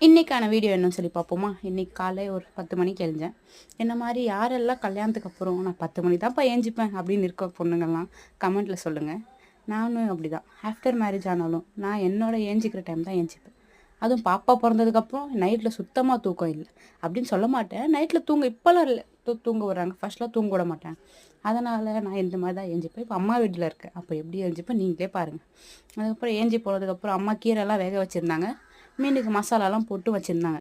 இன்றைக்கான வீடியோ என்னன்னு சொல்லி பார்ப்போமா? இன்றைக்கி காலை ஒரு 10 மணிக்கு எழுந்தேன். என்ன மாதிரி யாரெல்லாம் கல்யாணத்துக்கு அப்புறம் நான் 10 மணி தான்ப்பா ஏஞ்சிப்பேன் அப்படின்னு இருக்க பொண்ணுங்கள்லாம் கமெண்ட்டில் சொல்லுங்கள். நானும் அப்படி தான். ஆஃப்டர் மேரேஜ் ஆனாலும் நான் என்னோட ஏஞ்சிக்கிற டைம் தான் ஏஞ்சிப்பேன். அதுவும் பாப்பா பிறந்ததுக்கப்புறம் நைட்டில் சுத்தமாக தூக்கம் இல்லை அப்படின்னு சொல்ல மாட்டேன். நைட்டில் தூங்க இப்போல்லாம் இல்லை, தூங்க விட்றாங்க. ஃபர்ஸ்ட்லாம் தூங்க விட மாட்டேன். அதனால் நான் இந்த மாதிரி தான் ஏஞ்சிப்பேன். இப்போ அம்மா வீட்டில் இருக்கேன். அப்போ எப்படி ஏஞ்சிப்பேன் நீங்களே பாருங்கள். அதுக்கப்புறம் ஏஞ்சி போனதுக்கப்புறம் அம்மா கீரைலாம் வேக வச்சுருந்தாங்க. மீனுக்கு மசாலாலாம் போட்டு வச்சுருந்தாங்க.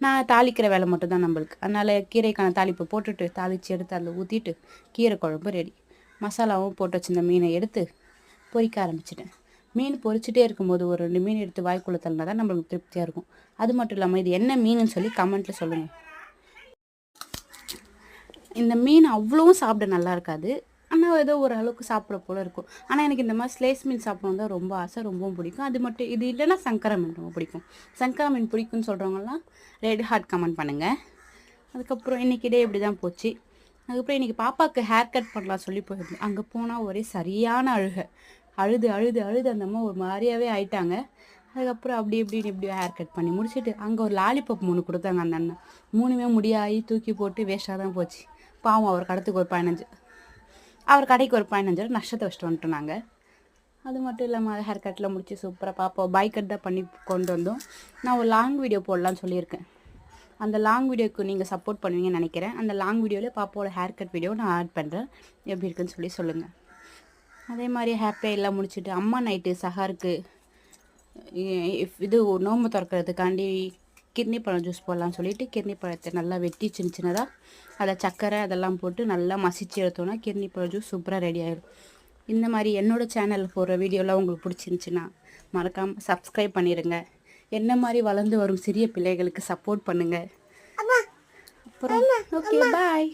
நான் தாளிக்கிற வேலை மட்டும் தான் நம்மளுக்கு. அதனால் கீரைக்கான தாளிப்பை போட்டுட்டு தாளித்து எடுத்து அதில் ஊற்றிட்டு கீரை குழம்பு ரெடி. மசாலாவும் போட்டு வச்சுருந்த மீனை எடுத்து பொரிக்க ஆரம்பிச்சிட்டேன். மீன் பொரிச்சிட்டே இருக்கும்போது ஒரு 2 மீன் எடுத்து வாய்க்குள்ளே தள்ளினா தான் நம்மளுக்கு திருப்தியாக இருக்கும். அது மட்டும் இல்லாமல் இது என்ன மீனுன்னு சொல்லி கமெண்ட்டில் சொல்லுங்கள். இந்த மீன் அவ்வளோவும் சாப்பிட நல்லா இருக்காது. ஆனால் ஏதோ ஒரு அளவுக்கு சாப்பிட போல் இருக்கும். ஆனால் எனக்கு இந்த மாதிரி ஸ்லேஸ் மீன் சாப்பிடணும் தான் ரொம்ப ஆசை, ரொம்பவும் பிடிக்கும். அது மட்டும் இது இல்லைன்னா சங்கரா மீன் ரொம்ப பிடிக்கும். சங்கரா மீன் பிடிக்கும்னு சொல்கிறவங்கலாம் ரெட் ஹார்ட் கமெண்ட் பண்ணுங்கள். அதுக்கப்புறம் இன்றைக்கி டே இப்படி தான் போச்சு. அதுக்கப்புறம் இன்றைக்கி பாப்பாவுக்கு ஹேர் கட் பண்ணலாம் சொல்லி போயிருந்தேன். அங்கே போனால் ஒரே சரியான அழுது அழுது அழுது அந்த அம்மா ஒரு மாதிரியாகவே ஆயிட்டாங்க. அதுக்கப்புறம் அப்படி இப்படியும் ஹேர் கட் பண்ணி முடிச்சுட்டு அங்கே ஒரு லாலிபப் 3 கொடுத்தாங்க அந்த அண்ணன். 3மே முடியாகி தூக்கி போட்டு வேஸ்ட்டாக தான் போச்சு. பாவம் அவர் கடைக்கு ஒரு 15 நஷ்டத்தை வச்சுட்டு வந்துட்டோம் நாங்கள். அது மட்டும் இல்லாமல் ஹேர் கட்டில் முடிச்சு சூப்பராக பாப்பா பாய் கட் தான் பண்ணி கொண்டு வந்தோம். நான் ஒரு லாங் வீடியோ போடலான்னு சொல்லியிருக்கேன். அந்த லாங் வீடியோக்கு நீங்கள் சப்போர்ட் பண்ணுவீங்கன்னு நினைக்கிறேன். அந்த லாங் வீடியோவில் பாப்பாவோட ஹேர் கட் வீடியோ நான் ஆட் பண்ணுறேன். எப்படி இருக்குன்னு சொல்லி சொல்லுங்கள். அதே மாதிரி ஹேப்பியாக எல்லாம் முடிச்சுட்டு அம்மா நைட்டு சஹாருக்கு இது நோம்பு திறக்கிறதுக்காண்டி கிர்னி பழம் ஜூஸ் போடலான்னு சொல்லிட்டு கிர்னி பழத்தை நல்லா வெட்டி சின்ன சின்னதாக அதில் சர்க்கரை அதெல்லாம் போட்டு நல்லா மசிச்சு எடுத்தோன்னா கிர்னி பழம் ஜூஸ் சூப்பராக ரெடி ஆகிடும். இந்த மாதிரி என்னோடய சேனலில் போடுற வீடியோலாம் உங்களுக்கு பிடிச்சிருந்துச்சின்னா மறக்காமல் சப்ஸ்கிரைப் பண்ணிடுங்க. என்ன மாதிரி வளர்ந்து வரும் சிறிய பிள்ளைகளுக்கு சப்போர்ட் பண்ணுங்கள். அப்புறம் ஓகே பாய்.